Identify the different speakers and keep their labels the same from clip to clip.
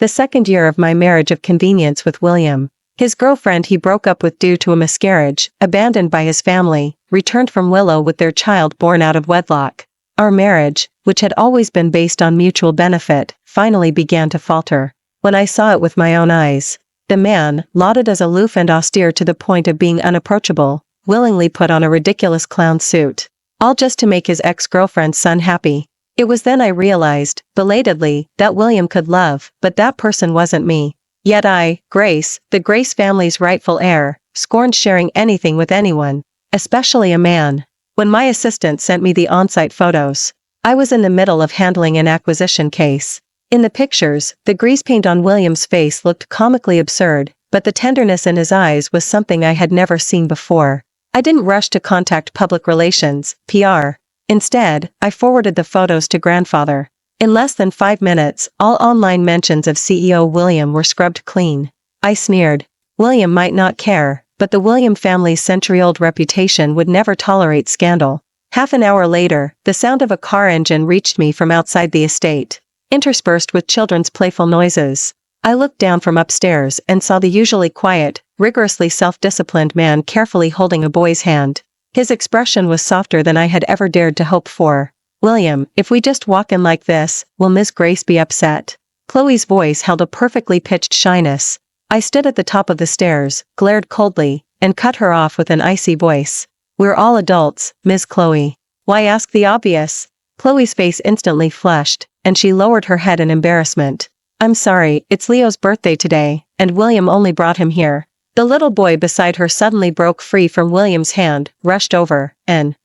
Speaker 1: the second year of my marriage of convenience with William. His girlfriend he broke up with due to a miscarriage, abandoned by his family, returned from Willow with their child born out of wedlock. Our marriage, which had always been based on mutual benefit, finally began to falter. When I saw it with my own eyes, the man, lauded as aloof and austere to the point of being unapproachable, willingly put on a ridiculous clown suit. All just to make his ex-girlfriend's son happy. It was then I realized, belatedly, that William could love, but that person wasn't me. Yet I, Grace, the Grace family's rightful heir, scorned sharing anything with anyone, especially a man. When my assistant sent me the on-site photos, I was in the middle of handling an acquisition case. In the pictures, the grease paint on William's face looked comically absurd, but the tenderness in his eyes was something I had never seen before. I didn't rush to contact public relations, PR. Instead, I forwarded the photos to grandfather. In less than 5 minutes, all online mentions of CEO William were scrubbed clean. I sneered. William might not care, but the William family's century-old reputation would never tolerate scandal. Half an hour later, the sound of a car engine reached me from outside the estate, interspersed with children's playful noises. I looked down from upstairs and saw the usually quiet, rigorously self-disciplined man carefully holding a boy's hand. His expression was softer than I had ever dared to hope for. William, if we just walk in like this, will Miss Grace be upset? Chloe's voice held a perfectly pitched shyness. I stood at the top of the stairs, glared coldly, and cut her off with an icy voice. We're all adults, Miss Chloe. Why ask the obvious? Chloe's face instantly flushed, and she lowered her head in embarrassment. I'm sorry, it's Leo's birthday today, and William only brought him here. The little boy beside her suddenly broke free from William's hand, rushed over, and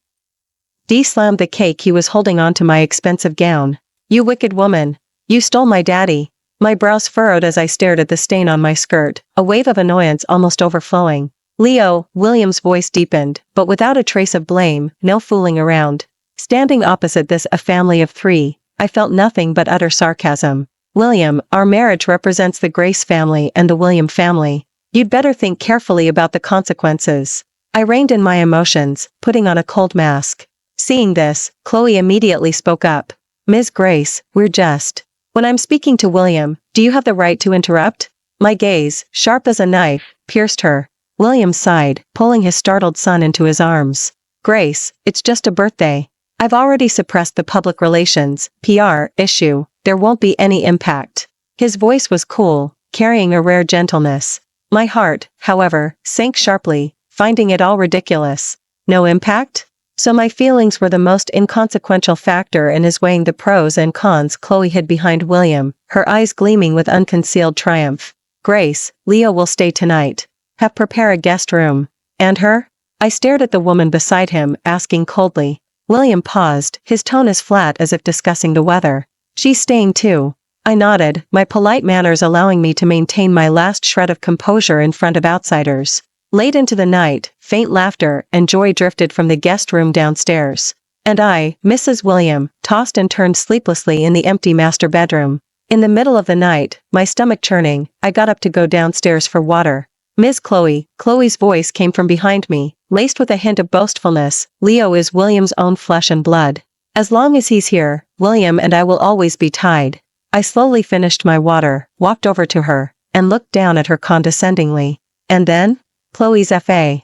Speaker 1: slammed the cake he was holding onto my expensive gown. You wicked woman. You stole my daddy. My brows furrowed as I stared at the stain on my skirt, a wave of annoyance almost overflowing. Leo, William's voice deepened, but without a trace of blame, no fooling around. Standing opposite this a family of 3, I felt nothing but utter sarcasm. William, our marriage represents the Grace family and the William family. You'd better think carefully about the consequences. I reined in my emotions, putting on a cold mask. Seeing this, Chloe immediately spoke up. Ms. Grace, we're just. When I'm speaking to William, do you have the right to interrupt? My gaze, sharp as a knife, pierced her. William sighed, pulling his startled son into his arms. Grace, it's just a birthday. I've already suppressed the public relations, PR, issue. There won't be any impact. His voice was cool, carrying a rare gentleness. My heart, however, sank sharply, finding it all ridiculous. No impact? So my feelings were the most inconsequential factor in his weighing the pros and cons. Chloe hid behind William, her eyes gleaming with unconcealed triumph. Grace, Leo will stay tonight. Prepare a guest room. And her? I stared at the woman beside him, asking coldly. William paused, his tone as flat as if discussing the weather. She's staying too. I nodded, my polite manners allowing me to maintain my last shred of composure in front of outsiders. Late into the night, faint laughter and joy drifted from the guest room downstairs. And I, Mrs. William, tossed and turned sleeplessly in the empty master bedroom. In the middle of the night, my stomach churning, I got up to go downstairs for water. Ms. Chloe, Chloe's voice came from behind me, laced with a hint of boastfulness. Leo is William's own flesh and blood. As long as he's here, William and I will always be tied. I slowly finished my water, walked over to her, and looked down at her condescendingly. And then? Chloe's face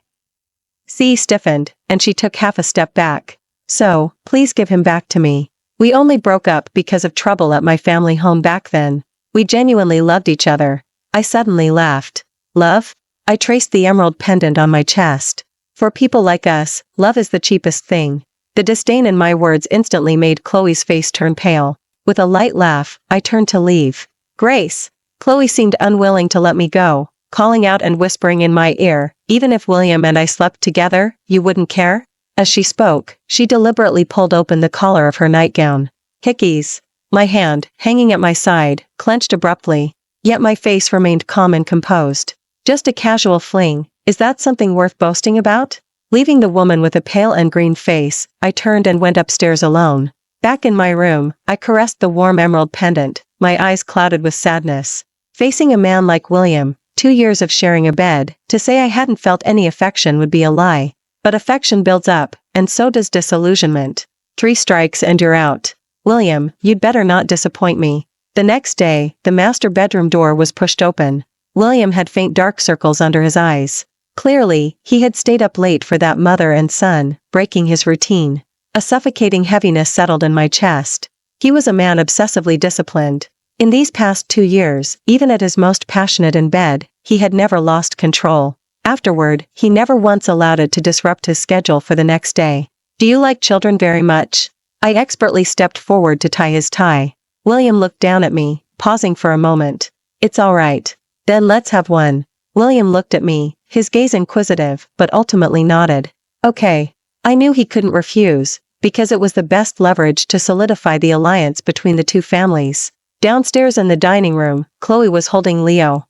Speaker 1: stiffened, and she took half a step back. So, please give him back to me. We only broke up because of trouble at my family home back then. We genuinely loved each other. I suddenly laughed. Love? I traced the emerald pendant on my chest. For people like us, love is the cheapest thing. The disdain in my words instantly made Chloe's face turn pale. With a light laugh, I turned to leave. Grace! Chloe seemed unwilling to let me go, calling out and whispering in my ear, even if William and I slept together, you wouldn't care? As she spoke, she deliberately pulled open the collar of her nightgown. Hickeys! My hand, hanging at my side, clenched abruptly. Yet my face remained calm and composed. Just a casual fling, is that something worth boasting about? Leaving the woman with a pale and green face, I turned and went upstairs alone. Back in my room, I caressed the warm emerald pendant, my eyes clouded with sadness. Facing a man like William, 2 years of sharing a bed, to say I hadn't felt any affection would be a lie. But affection builds up, and so does disillusionment. 3 strikes and you're out. William, you'd better not disappoint me. The next day, the master bedroom door was pushed open. William had faint dark circles under his eyes. Clearly, he had stayed up late for that mother and son, breaking his routine. A suffocating heaviness settled in my chest. He was a man obsessively disciplined. In these past 2 years, even at his most passionate in bed, he had never lost control. Afterward, he never once allowed it to disrupt his schedule for the next day. "Do you like children very much?" I expertly stepped forward to tie his tie. William looked down at me, pausing for a moment. "It's all right. Then let's have one." William looked at me, his gaze inquisitive, but ultimately nodded. "Okay." I knew he couldn't refuse, because it was the best leverage to solidify the alliance between the two families. Downstairs in the dining room, Chloe was holding Leo.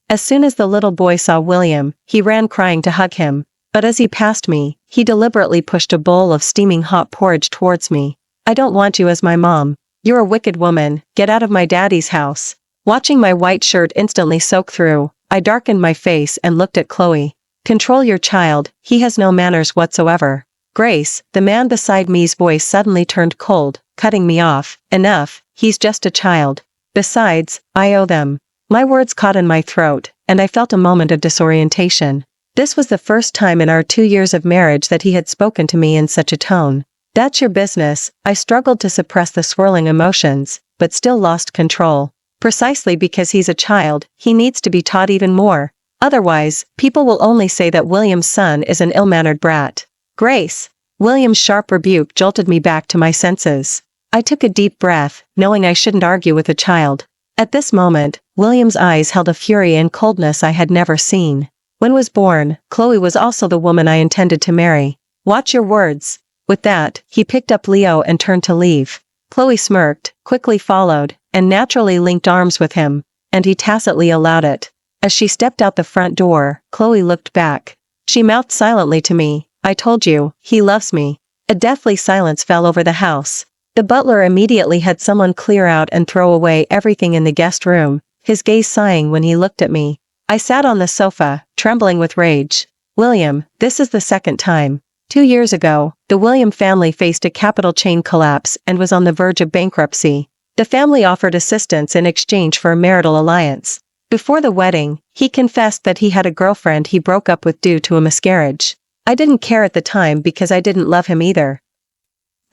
Speaker 1: As soon as the little boy saw William, he ran crying to hug him, but as he passed me, he deliberately pushed a bowl of steaming hot porridge towards me. "I don't want you as my mom. You're a wicked woman, get out of my daddy's house." Watching my white shirt instantly soak through, I darkened my face and looked at Chloe. "Control your child, he has no manners whatsoever." "Grace," the man beside me's voice suddenly turned cold, cutting me off. "Enough, he's just a child. Besides, I owe them." My words caught in my throat, and I felt a moment of disorientation. This was the first time in our 2 years of marriage that he had spoken to me in such a tone. "That's your business." I struggled to suppress the swirling emotions, but still lost control. Precisely because he's a child, he needs to be taught even more. Otherwise, people will only say that William's son is an ill-mannered brat. "Grace!" William's sharp rebuke jolted me back to my senses. I took a deep breath, knowing I shouldn't argue with a child. At this moment, William's eyes held a fury and coldness I had never seen. When was born, Chloe was also the woman I intended to marry. "Watch your words." With that, he picked up Leo and turned to leave. Chloe smirked, quickly followed, and naturally linked arms with him, and he tacitly allowed it. As she stepped out the front door, Chloe looked back. She mouthed silently to me, "I told you, he loves me." A deathly silence fell over the house. The butler immediately had someone clear out and throw away everything in the guest room, his gaze sighing when he looked at me. I sat on the sofa, trembling with rage. "William, this is the second time. 2 years ago, the William family faced a capital chain collapse and was on the verge of bankruptcy. The family offered assistance in exchange for a marital alliance. Before the wedding, he confessed that he had a girlfriend he broke up with due to a miscarriage. I didn't care at the time because I didn't love him either.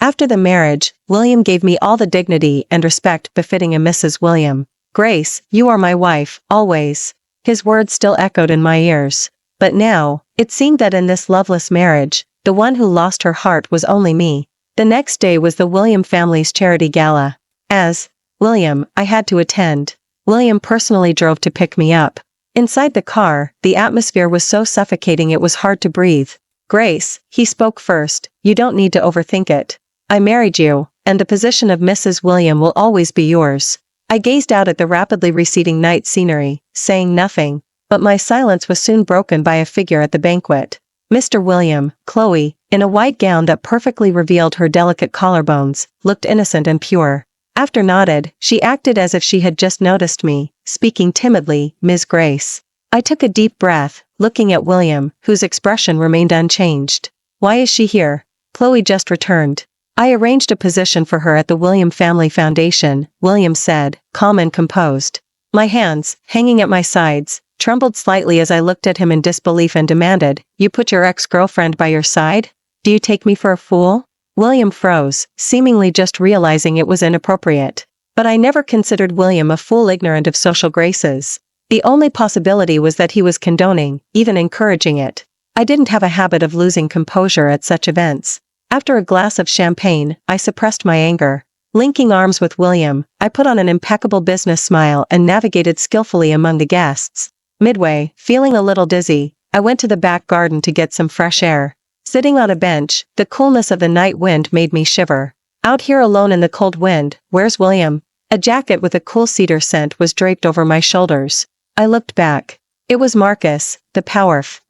Speaker 1: After the marriage, William gave me all the dignity and respect befitting a Mrs. William. "Grace, you are my wife, always." His words still echoed in my ears. But now, it seemed that in this loveless marriage, the one who lost her heart was only me. The next day was the William family's charity gala. As William, I had to attend. William personally drove to pick me up. Inside the car, the atmosphere was so suffocating it was hard to breathe. "Grace," he spoke first, "you don't need to overthink it. I married you, and the position of Mrs. William will always be yours." I gazed out at the rapidly receding night scenery, saying nothing, but my silence was soon broken by a figure at the banquet. Mr. William, Chloe, in a white gown that perfectly revealed her delicate collarbones, looked innocent and pure. After nodded, she acted as if she had just noticed me, speaking timidly, "Ms. Grace." I took a deep breath, looking at William, whose expression remained unchanged. "Why is she here?" "Chloe just returned. I arranged a position for her at the William Family Foundation," William said, calm and composed. My hands, hanging at my sides, trembled slightly as I looked at him in disbelief and demanded, "You put your ex-girlfriend by your side? Do you take me for a fool?" William froze, seemingly just realizing it was inappropriate. But I never considered William a fool ignorant of social graces. The only possibility was that he was condoning, even encouraging it. I didn't have a habit of losing composure at such events. After a glass of champagne, I suppressed my anger. Linking arms with William, I put on an impeccable business smile and navigated skillfully among the guests. Midway, feeling a little dizzy, I went to the back garden to get some fresh air. Sitting on a bench, the coolness of the night wind made me shiver. Out here alone in the cold wind, where's William? A jacket with a cool cedar scent was draped over my shoulders. I looked back. It was Marcus, the powerful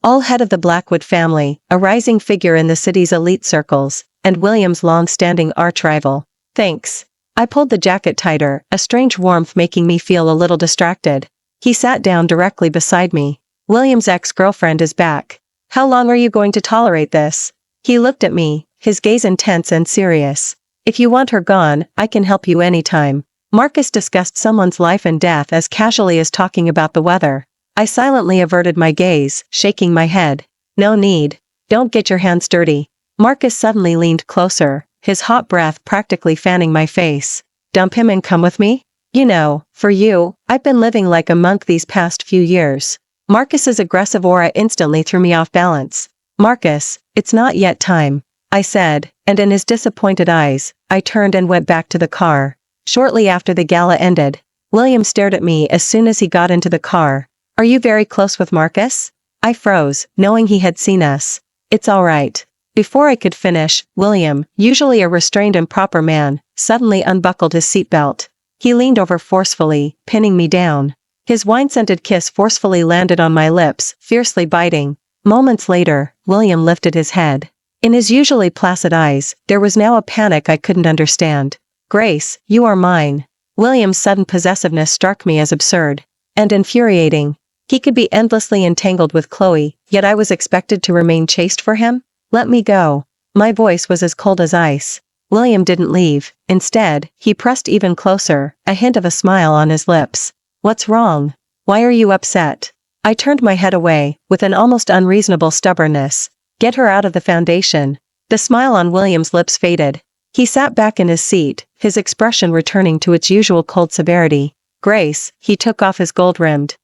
Speaker 1: all head of the Blackwood family, a rising figure in the city's elite circles, and William's long-standing arch-rival. "Thanks." I pulled the jacket tighter, a strange warmth making me feel a little distracted. He sat down directly beside me. "William's ex-girlfriend is back. How long are you going to tolerate this?" He looked at me, his gaze intense and serious. "If you want her gone, I can help you anytime." Marcus discussed someone's life and death as casually as talking about the weather. I silently averted my gaze, shaking my head. No need. Don't get your hands dirty. Marcus suddenly leaned closer, his hot breath practically fanning my face. Dump him and come with me? You know, for you, I've been living like a monk these past few years. Marcus's aggressive aura instantly threw me off balance. Marcus, it's not yet time, I said, and in his disappointed eyes, I turned and went back to the car. Shortly after the gala ended, William stared at me as soon as he got into the car. Are you very close with Marcus? I froze, knowing he had seen us. It's all right. Before I could finish, William, usually a restrained and proper man, suddenly unbuckled his seatbelt. He leaned over forcefully, pinning me down. His wine-scented kiss forcefully landed on my lips, fiercely biting. Moments later, William lifted his head. In his usually placid eyes, there was now a panic I couldn't understand. Grace, you are mine. William's sudden possessiveness struck me as absurd and infuriating. He could be endlessly entangled with Chloe, yet I was expected to remain chaste for him? Let me go. My voice was as cold as ice. William didn't leave. Instead, he pressed even closer, a hint of a smile on his lips. What's wrong? Why are you upset? I turned my head away, with an almost unreasonable stubbornness. Get her out of the foundation. The smile on William's lips faded. He sat back in his seat, his expression returning to its usual cold severity. Grace, he took off his gold-rimmed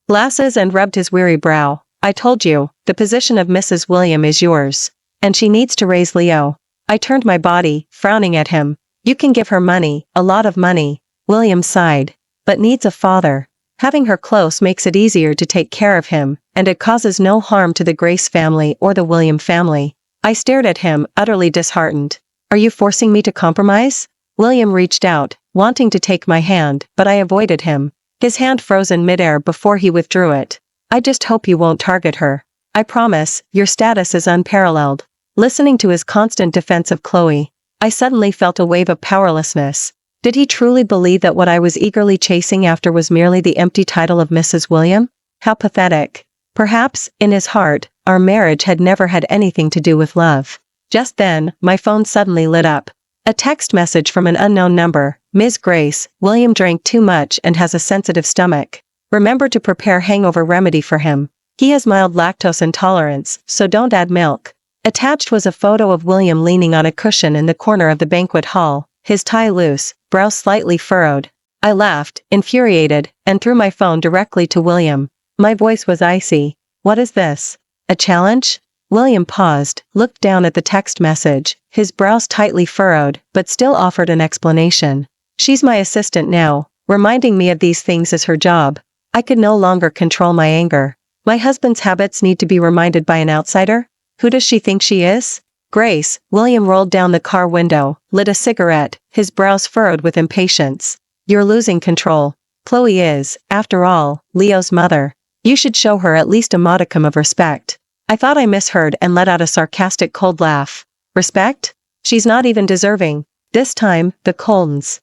Speaker 1: glasses and rubbed his weary brow. I told you, the position of Mrs. William is yours. And she needs to raise Leo. I turned my body, frowning at him. You can give her money, a lot of money. William sighed. But needs a father. Having her close makes it easier to take care of him, and it causes no harm to the Grace family or the William family. I stared at him, utterly disheartened. Are you forcing me to compromise? William reached out, wanting to take my hand, but I avoided him. His hand froze in midair before he withdrew it. I just hope you won't target her. I promise, your status is unparalleled. Listening to his constant defense of Chloe, I suddenly felt a wave of powerlessness. Did he truly believe that what I was eagerly chasing after was merely the empty title of Mrs. William? How pathetic. Perhaps, in his heart, our marriage had never had anything to do with love. Just then, my phone suddenly lit up. A text message from an unknown number. Ms. Grace, William drank too much and has a sensitive stomach. Remember to prepare hangover remedy for him. He has mild lactose intolerance, so don't add milk. Attached was a photo of William leaning on a cushion in the corner of the banquet hall, his tie loose, brow slightly furrowed. I laughed, infuriated, and threw my phone directly to William. My voice was icy. What is this? A challenge? William paused, looked down at the text message, his brows tightly furrowed, but still offered an explanation. She's my assistant now. Reminding me of these things is her job. I could no longer control my anger. My husband's habits need to be reminded by an outsider? Who does she think she is? Grace. William rolled down the car window, lit a cigarette, his brows furrowed with impatience. You're losing control. Chloe is, after all, Leo's mother. You should show her at least a modicum of respect. I thought I misheard and let out a sarcastic cold laugh. Respect? She's not even deserving. This time, the Coltons.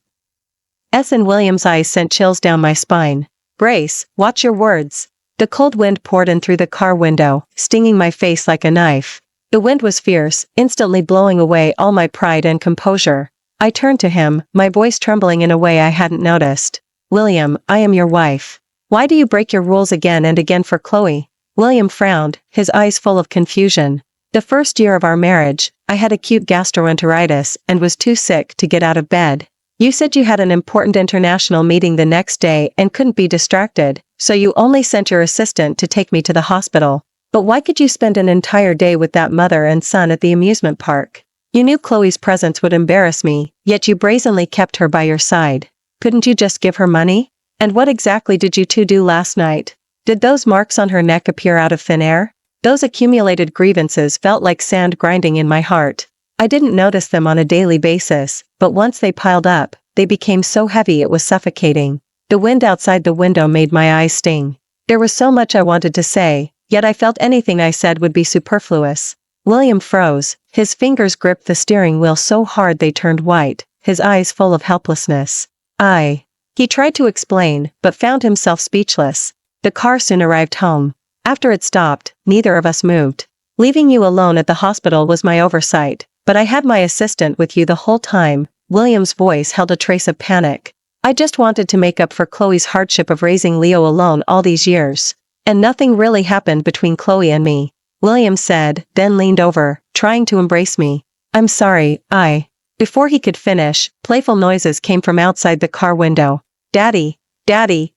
Speaker 1: In William's eyes sent chills down my spine. Grace, watch your words. The cold wind poured in through the car window, stinging my face like a knife. The wind was fierce, instantly blowing away all my pride and composure. I turned to him, my voice trembling in a way I hadn't noticed. William, I am your wife. Why do you break your rules again and again for Chloe? William frowned, his eyes full of confusion. The first year of our marriage, I had acute gastroenteritis and was too sick to get out of bed. You said you had an important international meeting the next day and couldn't be distracted, so you only sent your assistant to take me to the hospital. But why could you spend an entire day with that mother and son at the amusement park? You knew Chloe's presence would embarrass me, yet you brazenly kept her by your side. Couldn't you just give her money? And what exactly did you two do last night? Did those marks on her neck appear out of thin air? Those accumulated grievances felt like sand grinding in my heart. I didn't notice them on a daily basis, but once they piled up, they became so heavy it was suffocating. The wind outside the window made my eyes sting. There was so much I wanted to say, yet I felt anything I said would be superfluous. William froze, his fingers gripped the steering wheel so hard they turned white, his eyes full of helplessness. He tried to explain, but found himself speechless. The car soon arrived home. After it stopped, neither of us moved. Leaving you alone at the hospital was my oversight, but I had my assistant with you the whole time. William's voice held a trace of panic. I just wanted to make up for Chloe's hardship of raising Leo alone all these years. And nothing really happened between Chloe and me, William said, then leaned over, trying to embrace me. I'm sorry, Before he could finish, playful noises came from outside the car window. Daddy,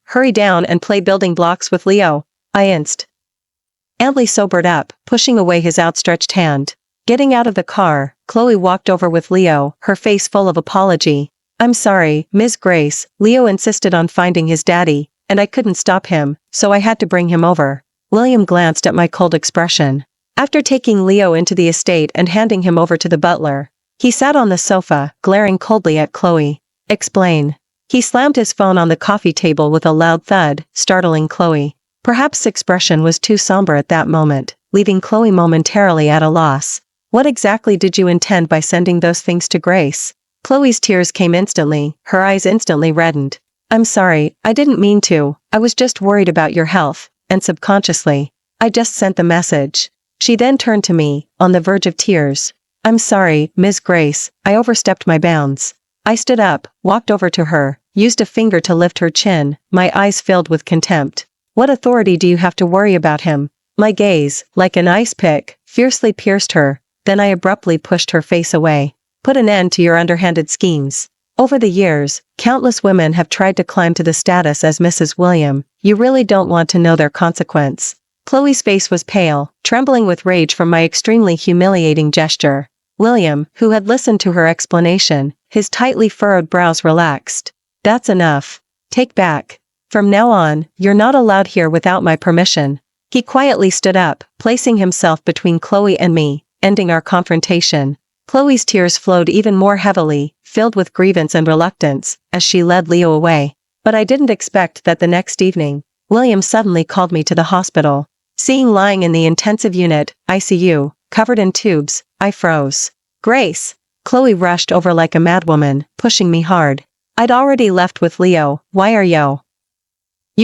Speaker 1: hurry down and play building blocks with Leo, I instantly sobered up, pushing away his outstretched hand. Getting out of the car, Chloe walked over with Leo, her face full of apology. I'm sorry, Ms. Grace, Leo insisted on finding his daddy, and I couldn't stop him, so I had to bring him over. William glanced at my cold expression. After taking Leo into the estate and handing him over to the butler, he sat on the sofa, glaring coldly at Chloe. Explain. He slammed his phone on the coffee table with a loud thud, startling Chloe. Perhaps his expression was too somber at that moment, leaving Chloe momentarily at a loss. What exactly did you intend by sending those things to Grace? Chloe's tears came instantly, her eyes instantly reddened. I'm sorry, I didn't mean to, I was just worried about your health, and subconsciously, I just sent the message. She then turned to me, on the verge of tears. I'm sorry, Ms. Grace, I overstepped my bounds. I stood up, walked over to her, used a finger to lift her chin, my eyes filled with contempt. What authority do you have to worry about him? My gaze, like an ice pick, fiercely pierced her, then I abruptly pushed her face away. Put an end to your underhanded schemes. Over the years, countless women have tried to climb to the status as Mrs. William. You really don't want to know their consequence. Chloe's face was pale, trembling with rage from my extremely humiliating gesture. William, who had listened to her explanation, his tightly furrowed brows relaxed. That's enough. Take back. From now on, you're not allowed here without my permission. He quietly stood up, placing himself between Chloe and me, ending our confrontation. Chloe's tears flowed even more heavily, filled with grievance and reluctance, as she led Leo away. But I didn't expect that the next evening, William suddenly called me to the hospital. Seeing lying in the intensive unit, ICU, covered in tubes, I froze. Grace! Chloe rushed over like a madwoman, pushing me hard. I'd already left with Leo, why are you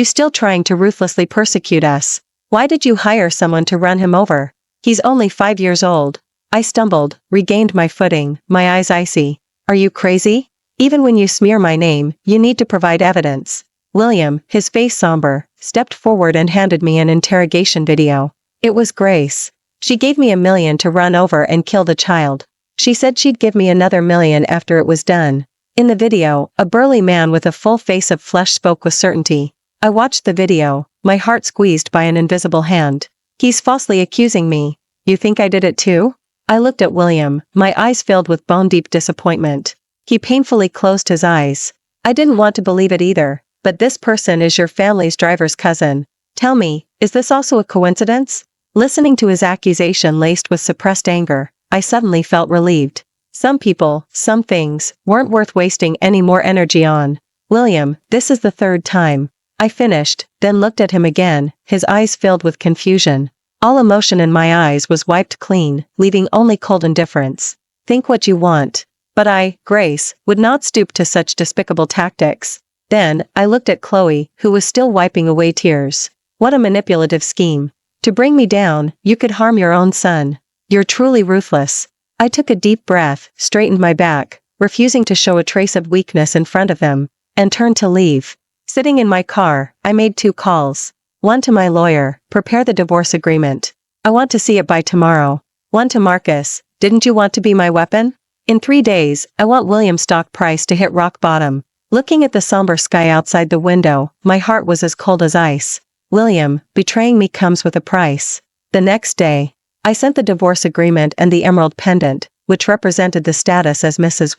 Speaker 1: still trying to ruthlessly persecute us? Why did you hire someone to run him over? He's only 5 years old. I stumbled, regained my footing, my eyes icy. Are you crazy? Even when you smear my name, you need to provide evidence. William, his face somber, stepped forward and handed me an interrogation video. It was Grace. She gave me $1 million to run over and kill the child. She said she'd give me another $1 million after it was done. In the video, a burly man with a full face of flesh spoke with certainty. I watched the video, my heart squeezed by an invisible hand. He's falsely accusing me. You think I did it too? I looked at William, my eyes filled with bone-deep disappointment. He painfully closed his eyes. I didn't want to believe it either, but this person is your family's driver's cousin. Tell me, is this also a coincidence? Listening to his accusation laced with suppressed anger, I suddenly felt relieved. Some people, some things, weren't worth wasting any more energy on. William, this is the 3rd time. I finished, then looked at him again, his eyes filled with confusion. All emotion in my eyes was wiped clean, leaving only cold indifference. Think what you want. But I, Grace, would not stoop to such despicable tactics. Then, I looked at Chloe, who was still wiping away tears. What a manipulative scheme. To bring me down, you could harm your own son. You're truly ruthless. I took a deep breath, straightened my back, refusing to show a trace of weakness in front of them, and turned to leave. Sitting in my car, I made 2 calls. One to my lawyer, prepare the divorce agreement. I want to see it by tomorrow. One to Marcus, didn't you want to be my weapon? In 3 days, I want William's stock price to hit rock bottom. Looking at the somber sky outside the window, my heart was as cold as ice. William, betraying me comes with a price. The next day, I sent the divorce agreement and the emerald pendant, which represented the status as Mrs.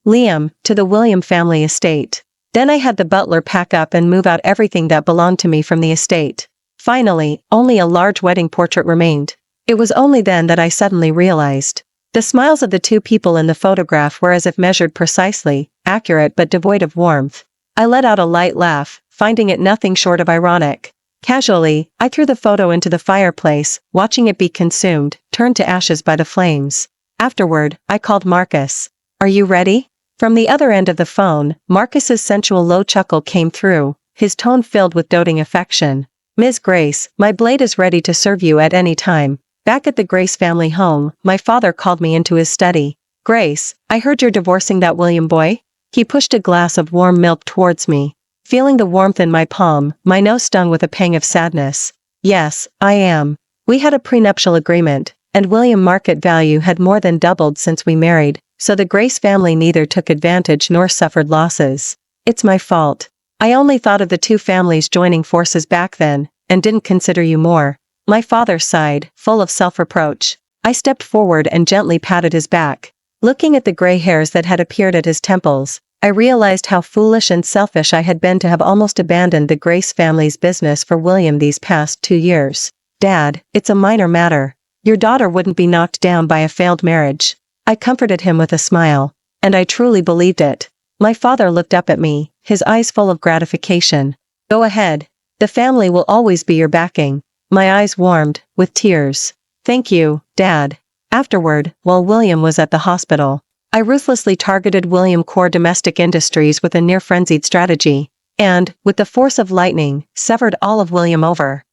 Speaker 1: William, to the William family estate. Then I had the butler pack up and move out everything that belonged to me from the estate. Finally, only a large wedding portrait remained. It was only then that I suddenly realized. The smiles of the 2 people in the photograph were as if measured precisely, accurate but devoid of warmth. I let out a light laugh, finding it nothing short of ironic. Casually, I threw the photo into the fireplace, watching it be consumed, turned to ashes by the flames. Afterward, I called Marcus. Are you ready? From the other end of the phone, Marcus's sensual low chuckle came through, his tone filled with doting affection. Ms. Grace, my blade is ready to serve you at any time. Back at the Grace family home, my father called me into his study. Grace, I heard you're divorcing that William boy? He pushed a glass of warm milk towards me. Feeling the warmth in my palm, my nose stung with a pang of sadness. Yes, I am. We had a prenuptial agreement, and William market value had more than doubled since we married, so the Grace family neither took advantage nor suffered losses. It's my fault. I only thought of the two families joining forces back then, and didn't consider you more. My father sighed, full of self-reproach. I stepped forward and gently patted his back. Looking at the gray hairs that had appeared at his temples, I realized how foolish and selfish I had been to have almost abandoned the Grace family's business for William these past 2 years. Dad, it's a minor matter. Your daughter wouldn't be knocked down by a failed marriage. I comforted him with a smile. And I truly believed it. My father looked up at me, his eyes full of gratification. Go ahead. The family will always be your backing. My eyes warmed, with tears. Thank you, Dad. Afterward, while William was at the hospital, I ruthlessly targeted William Core Domestic Industries with a near-frenzied strategy, and, with the force of lightning, severed all of William over.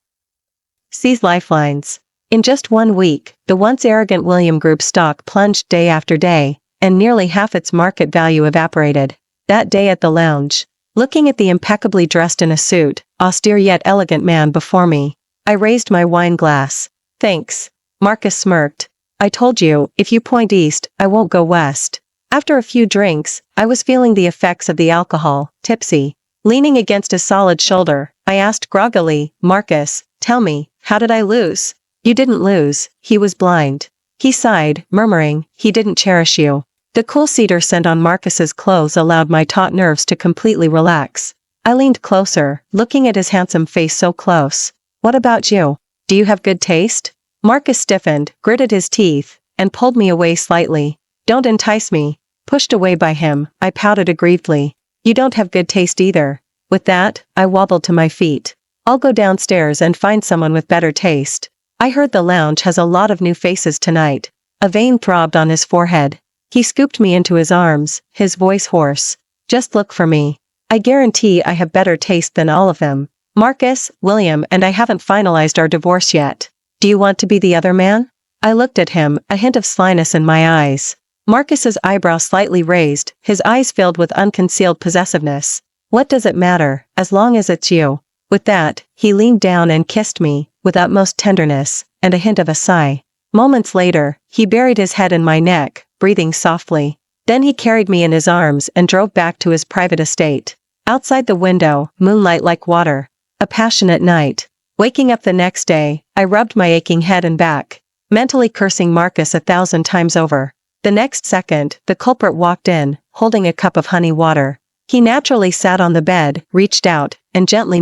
Speaker 1: Seize lifelines. In just 1 week, the once arrogant William Group stock plunged day after day, and nearly half its market value evaporated. That day at the lounge, looking at the impeccably dressed in a suit, austere yet elegant man before me, I raised my wine glass. Thanks. Marcus smirked. I told you, if you point east, I won't go west. After a few drinks, I was feeling the effects of the alcohol, tipsy. Leaning against his solid shoulder, I asked groggily, Marcus, tell me, how did I lose? You didn't lose, he was blind. He sighed, murmuring, he didn't cherish you. The cool cedar scent on Marcus's clothes allowed my taut nerves to completely relax. I leaned closer, looking at his handsome face so close. What about you? Do you have good taste? Marcus stiffened, gritted his teeth, and pulled me away slightly. Don't entice me. Pushed away by him, I pouted aggrievedly. You don't have good taste either. With that, I wobbled to my feet. I'll go downstairs and find someone with better taste. I heard the lounge has a lot of new faces tonight. A vein throbbed on his forehead. He scooped me into his arms, his voice hoarse. Just look for me. I guarantee I have better taste than all of them. Marcus, William, and I haven't finalized our divorce yet. Do you want to be the other man? I looked at him, a hint of slyness in my eyes. Marcus's eyebrow slightly raised, his eyes filled with unconcealed possessiveness. What does it matter, as long as it's you? With that, he leaned down and kissed me, with utmost tenderness, and a hint of a sigh. Moments later, he buried his head in my neck, breathing softly. Then he carried me in his arms and drove back to his private estate. Outside the window, moonlight like water. A passionate night. Waking up the next day, I rubbed my aching head and back, mentally cursing Marcus 1,000 times over. The next second, the culprit walked in, holding a cup of honey water. He naturally sat on the bed, reached out, and gently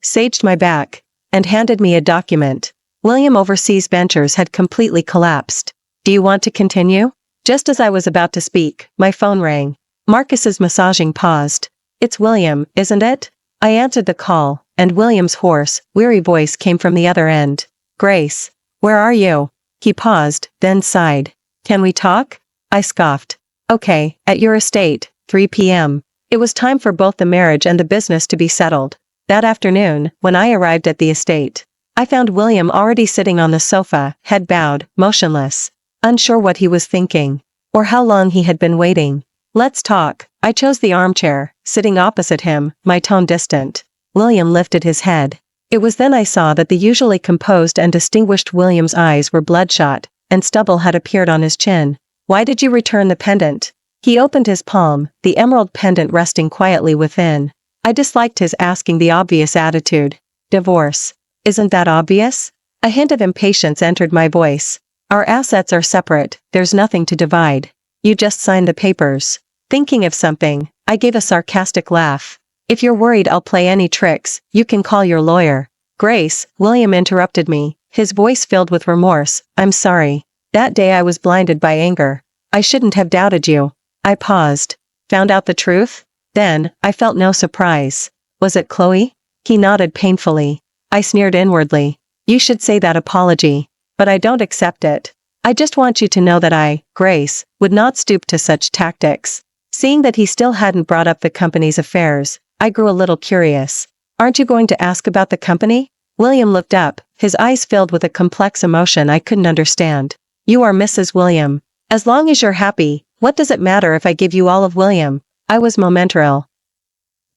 Speaker 1: saged my back, and handed me a document. William Overseas Ventures had completely collapsed. Do you want to continue? Just as I was about to speak, my phone rang. Marcus's massaging paused. It's William, isn't it? I answered the call, and William's hoarse, weary voice came from the other end. Grace, where are you? He paused, then sighed. Can we talk? I scoffed. Okay, at your estate, 3 p.m. It was time for both the marriage and the business to be settled. That afternoon, when I arrived at the estate, I found William already sitting on the sofa, head bowed, motionless, unsure what he was thinking, or how long he had been waiting. Let's talk. I chose the armchair, sitting opposite him, my tone distant. William lifted his head. It was then I saw that the usually composed and distinguished William's eyes were bloodshot, and stubble had appeared on his chin. Why did you return the pendant? He opened his palm, the emerald pendant resting quietly within. I disliked his asking the obvious attitude. Divorce. Isn't that obvious? A hint of impatience entered my voice. Our assets are separate, there's nothing to divide. You just signed the papers. Thinking of something, I gave a sarcastic laugh. If you're worried I'll play any tricks, you can call your lawyer. Grace, William interrupted me, his voice filled with remorse. I'm sorry. That day I was blinded by anger. I shouldn't have doubted you. I paused. Found out the truth? Then, I felt no surprise. Was it Chloe? He nodded painfully. I sneered inwardly. You should say that apology. But I don't accept it. I just want you to know that I, Grace, would not stoop to such tactics. Seeing that he still hadn't brought up the company's affairs, I grew a little curious. Aren't you going to ask about the company? William looked up, his eyes filled with a complex emotion I couldn't understand. You are Mrs. William. As long as you're happy, What does it matter if I give you all of William? I was momentarily.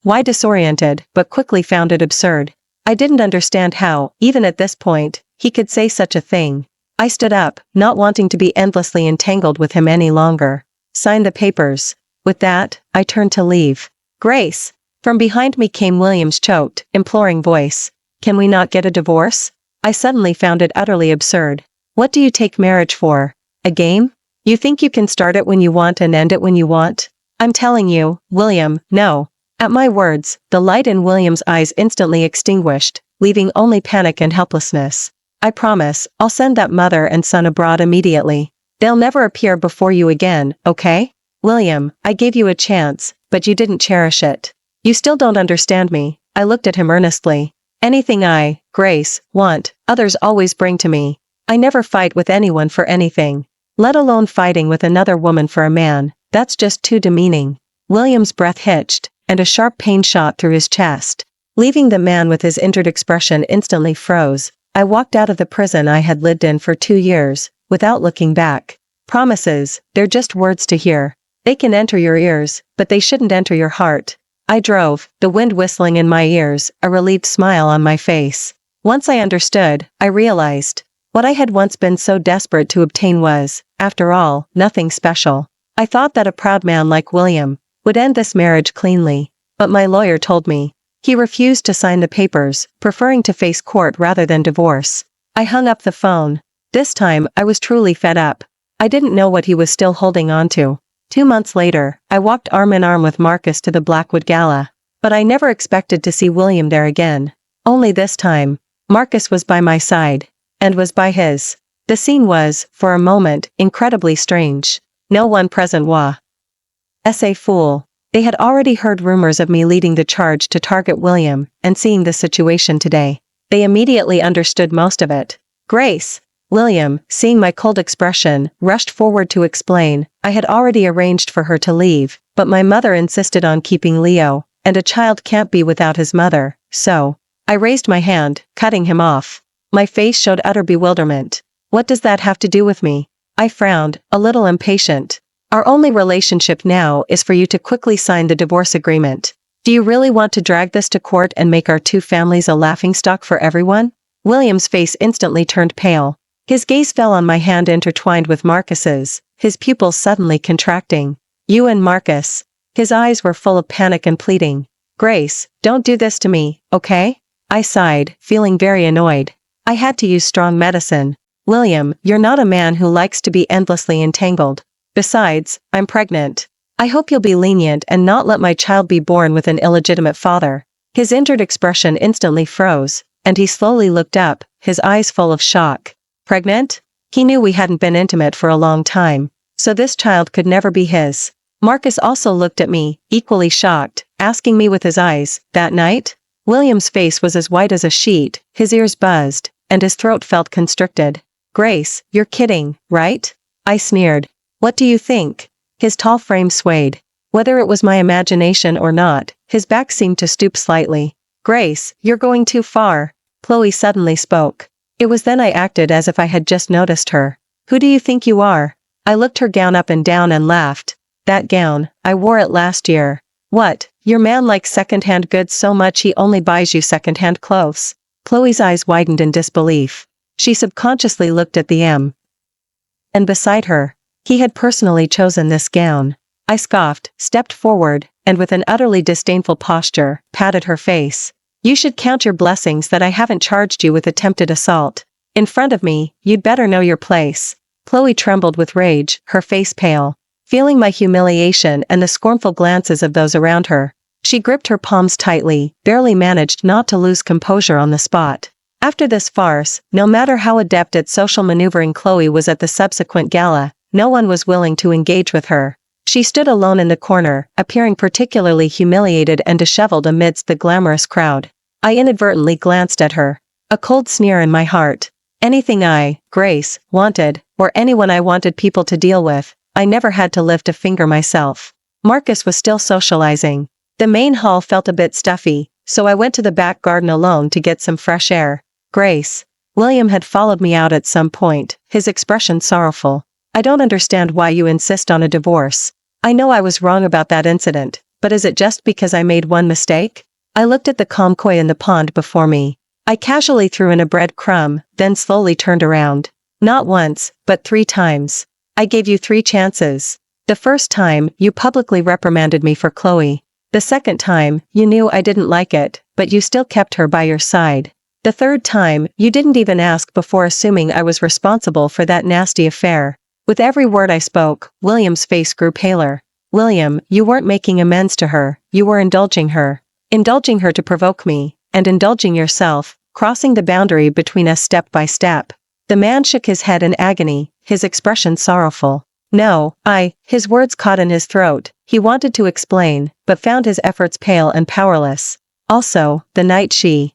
Speaker 1: Why disoriented, but quickly found it absurd. I didn't understand how, even at this point, he could say such a thing. I stood up, not wanting to be endlessly entangled with him any longer. Sign the papers. With that, I turned to leave. Grace! From behind me came William's choked, imploring voice. Can we not get a divorce? I suddenly found it utterly absurd. What do you take marriage for? A game? You think you can start it when you want and end it when you want? I'm telling you, William, no. At my words, the light in William's eyes instantly extinguished, leaving only panic and helplessness. I promise, I'll send that mother and son abroad immediately. They'll never appear before you again, okay? William, I gave you a chance, but you didn't cherish it. You still don't understand me. I looked at him earnestly. Anything I, Grace, want, others always bring to me. I never fight with anyone for anything. Let alone fighting with another woman for a man. That's just too demeaning. William's breath hitched, and a sharp pain shot through his chest. Leaving the man with his injured expression instantly froze, I walked out of the prison I had lived in for 2 years, without looking back. Promises, they're just words to hear. They can enter your ears, but they shouldn't enter your heart. I drove, the wind whistling in my ears, a relieved smile on my face. Once I understood, I realized. What I had once been so desperate to obtain was, after all, nothing special. I thought that a proud man like William would end this marriage cleanly, but my lawyer told me. He refused to sign the papers, preferring to face court rather than divorce. I hung up the phone. This time, I was truly fed up. I didn't know what he was still holding on to. 2 months later, I walked arm in arm with Marcus to the Blackwood Gala. But I never expected to see William there again. Only this time, Marcus was by my side, and was by his. The scene was, for a moment, incredibly strange. No one present was a fool. They had already heard rumors of me leading the charge to target William, and seeing the situation today. They immediately understood most of it. Grace! William, seeing my cold expression, rushed forward to explain. I had already arranged for her to leave, but my mother insisted on keeping Leo, and a child can't be without his mother, so. I raised my hand, cutting him off. My face showed utter bewilderment. What does that have to do with me? I frowned, a little impatient. Our only relationship now is for you to quickly sign the divorce agreement. Do you really want to drag this to court and make our 2 families a laughingstock for everyone? William's face instantly turned pale. His gaze fell on my hand intertwined with Marcus's, his pupils suddenly contracting. You and Marcus. His eyes were full of panic and pleading. Grace, don't do this to me, okay? I sighed, feeling very annoyed. I had to use strong medicine. William, you're not a man who likes to be endlessly entangled. Besides, I'm pregnant. I hope you'll be lenient and not let my child be born with an illegitimate father. His injured expression instantly froze, and he slowly looked up, his eyes full of shock. Pregnant? He knew we hadn't been intimate for a long time, so this child could never be his. Marcus also looked at me, equally shocked, asking me with his eyes, that night? William's face was as white as a sheet, his ears buzzed, and his throat felt constricted. Grace, you're kidding, right? I sneered. What do you think? His tall frame swayed. Whether it was my imagination or not, his back seemed to stoop slightly. Grace, you're going too far. Chloe suddenly spoke. It was then I acted as if I had just noticed her. Who do you think you are? I looked her gown up and down and laughed. That gown, I wore it last year. What, your man likes second-hand goods so much he only buys you second-hand clothes? Chloe's eyes widened in disbelief. She subconsciously looked at the M. And beside her. He had personally chosen this gown. I scoffed, stepped forward, and with an utterly disdainful posture, patted her face. You should count your blessings that I haven't charged you with attempted assault. In front of me, you'd better know your place. Chloe trembled with rage, her face pale. Feeling my humiliation and the scornful glances of those around her, she gripped her palms tightly, barely managed not to lose composure on the spot. After this farce, no matter how adept at social maneuvering Chloe was at the subsequent gala, no one was willing to engage with her. She stood alone in the corner, appearing particularly humiliated and disheveled amidst the glamorous crowd. I inadvertently glanced at her. A cold sneer in my heart. Anything I, Grace, wanted, or anyone I wanted people to deal with, I never had to lift a finger myself. Marcus was still socializing. The main hall felt a bit stuffy, so I went to the back garden alone to get some fresh air. Grace. William had followed me out at some point, his expression sorrowful. I don't understand why you insist on a divorce. I know I was wrong about that incident, but is it just because I made one mistake? I looked at the calm koi in the pond before me. I casually threw in a bread crumb, then slowly turned around. Not once, but 3 times. I gave you 3 chances. The first time, you publicly reprimanded me for Chloe. The second time, you knew I didn't like it, but you still kept her by your side. The third time, you didn't even ask before assuming I was responsible for that nasty affair. With every word I spoke, William's face grew paler. William, you weren't making amends to her, you were indulging her. Indulging her to provoke me, and indulging yourself, crossing the boundary between us step by step. The man shook his head in agony, his expression sorrowful. No, his words caught in his throat. He wanted to explain, but found his efforts pale and powerless. Also, the night she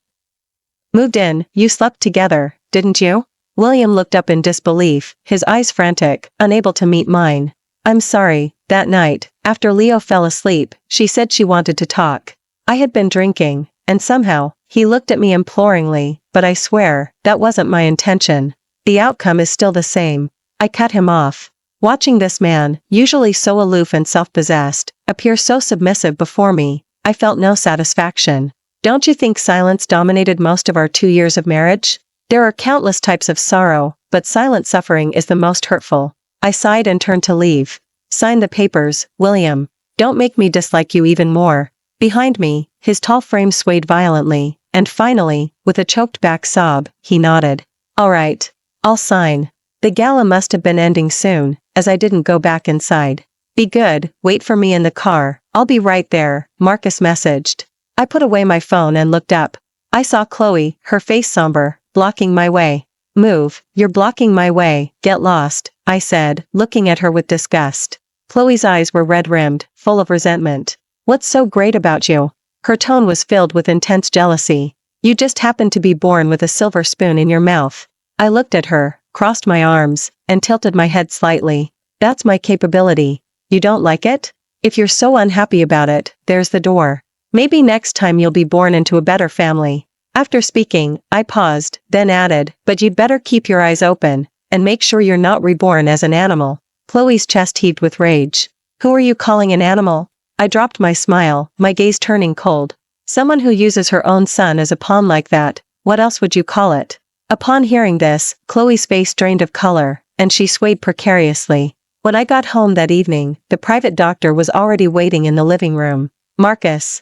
Speaker 1: moved in, you slept together, didn't you? William looked up in disbelief, his eyes frantic, unable to meet mine. I'm sorry, that night, after Leo fell asleep, she said she wanted to talk. I had been drinking, and somehow, he looked at me imploringly, but I swear, that wasn't my intention. The outcome is still the same. I cut him off. Watching this man, usually so aloof and self-possessed, appear so submissive before me, I felt no satisfaction. Don't you think silence dominated most of our 2 years of marriage? There are countless types of sorrow, but silent suffering is the most hurtful. I sighed and turned to leave. Sign the papers, William. Don't make me dislike you even more. Behind me, his tall frame swayed violently, and finally, with a choked-back sob, he nodded. All right. I'll sign. The gala must have been ending soon, as I didn't go back inside. Be good, wait for me in the car, I'll be right there, Marcus messaged. I put away my phone and looked up. I saw Chloe, her face somber, blocking my way. Move, you're blocking my way, get lost, I said, looking at her with disgust. Chloe's eyes were red-rimmed, full of resentment. What's so great about you? Her tone was filled with intense jealousy. You just happened to be born with a silver spoon in your mouth. I looked at her, crossed my arms, and tilted my head slightly. That's my capability. You don't like it? If you're so unhappy about it, there's the door. Maybe next time you'll be born into a better family. After speaking, I paused, then added, but you'd better keep your eyes open, and make sure you're not reborn as an animal. Chloe's chest heaved with rage. Who are you calling an animal? I dropped my smile, my gaze turning cold. Someone who uses her own son as a pawn like that, what else would you call it? Upon hearing this, Chloe's face drained of color, and she swayed precariously. When I got home that evening, the private doctor was already waiting in the living room. Marcus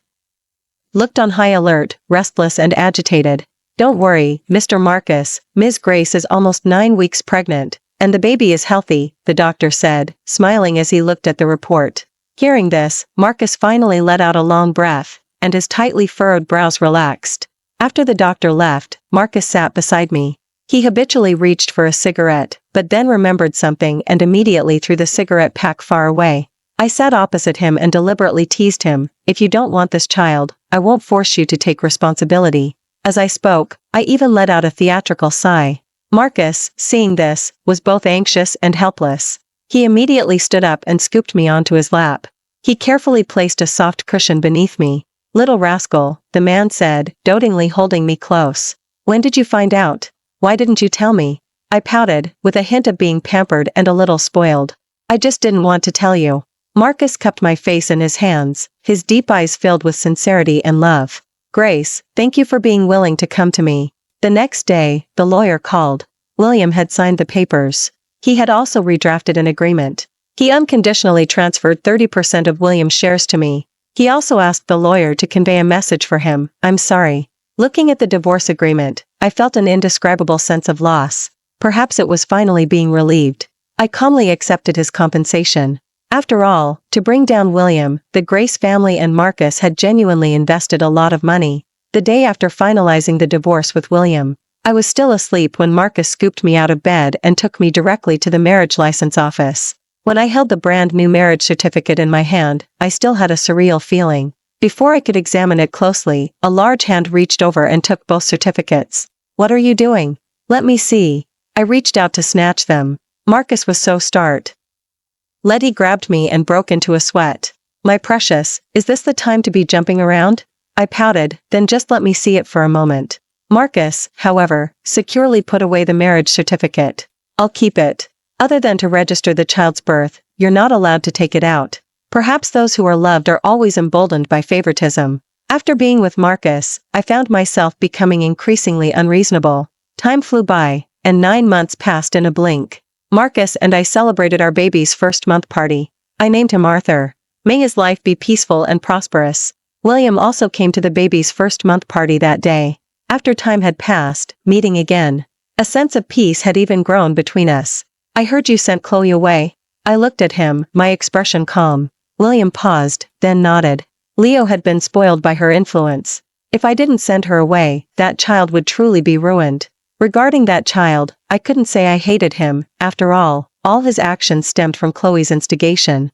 Speaker 1: looked on high alert, restless and agitated. Don't worry, Mr. Marcus, Ms. Grace is almost 9 weeks pregnant, and the baby is healthy, the doctor said, smiling as he looked at the report. Hearing this, Marcus finally let out a long breath, and his tightly furrowed brows relaxed. After the doctor left, Marcus sat beside me. He habitually reached for a cigarette, but then remembered something and immediately threw the cigarette pack far away. I sat opposite him and deliberately teased him, if you don't want this child, I won't force you to take responsibility. As I spoke, I even let out a theatrical sigh. Marcus, seeing this, was both anxious and helpless. He immediately stood up and scooped me onto his lap. He carefully placed a soft cushion beneath me. Little rascal, the man said, dotingly holding me close. When did you find out? Why didn't you tell me? I pouted, with a hint of being pampered and a little spoiled. I just didn't want to tell you. Marcus cupped my face in his hands, his deep eyes filled with sincerity and love. Grace, thank you for being willing to come to me. The next day, the lawyer called. William had signed the papers. He had also redrafted an agreement. He unconditionally transferred 30% of William's shares to me. He also asked the lawyer to convey a message for him, I'm sorry. Looking at the divorce agreement, I felt an indescribable sense of loss. Perhaps it was finally being relieved. I calmly accepted his compensation. After all, to bring down William, the Grace family and Marcus had genuinely invested a lot of money. The day after finalizing the divorce with William, I was still asleep when Marcus scooped me out of bed and took me directly to the marriage license office. When I held the brand new marriage certificate in my hand, I still had a surreal feeling. Before I could examine it closely, a large hand reached over and took both certificates. What are you doing? Let me see. I reached out to snatch them. Marcus was so startled. Letty grabbed me and broke into a sweat. My precious, is this the time to be jumping around? I pouted, then just let me see it for a moment. Marcus, however, securely put away the marriage certificate. I'll keep it. Other than to register the child's birth, you're not allowed to take it out. Perhaps those who are loved are always emboldened by favoritism. After being with Marcus, I found myself becoming increasingly unreasonable. Time flew by, and 9 months passed in a blink. Marcus and I celebrated our baby's first month party. I named him Arthur. May his life be peaceful and prosperous. William also came to the baby's first month party that day. After time had passed, meeting again. A sense of peace had even grown between us. I heard you sent Chloe away. I looked at him, my expression calm. William paused, then nodded. Leo had been spoiled by her influence. If I didn't send her away, that child would truly be ruined. Regarding that child, I couldn't say I hated him. After all his actions stemmed from Chloe's instigation.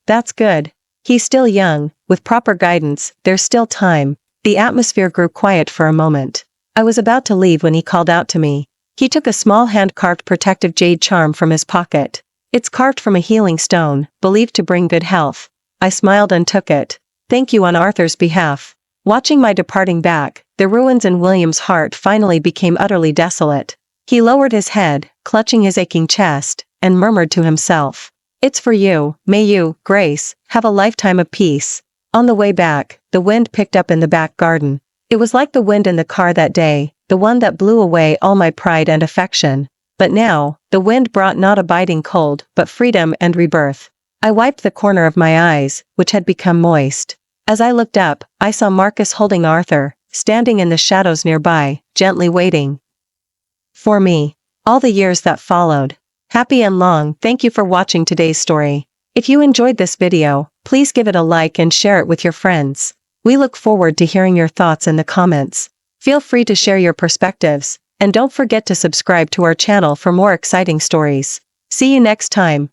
Speaker 1: That's good. He's still young. With proper guidance, there's still time. The atmosphere grew quiet for a moment. I was about to leave when he called out to me. He took a small hand-carved protective jade charm from his pocket. It's carved from a healing stone, believed to bring good health. I smiled and took it. Thank you on Arthur's behalf. Watching my departing back, the ruins in William's heart finally became utterly desolate. He lowered his head, clutching his aching chest, and murmured to himself. It's for you. May you, Grace, have a lifetime of peace. On the way back, the wind picked up in the back garden. It was like the wind in the car that day, the one that blew away all my pride and affection. But now, the wind brought not a biting cold, but freedom and rebirth. I wiped the corner of my eyes, which had become moist. As I looked up, I saw Marcus holding Arthur, standing in the shadows nearby, gently waiting for me. All the years that followed. Happy and long. Thank you for watching today's story. If you enjoyed this video, please give it a like and share it with your friends. We look forward to hearing your thoughts in the comments. Feel free to share your perspectives, and don't forget to subscribe to our channel for more exciting stories. See you next time.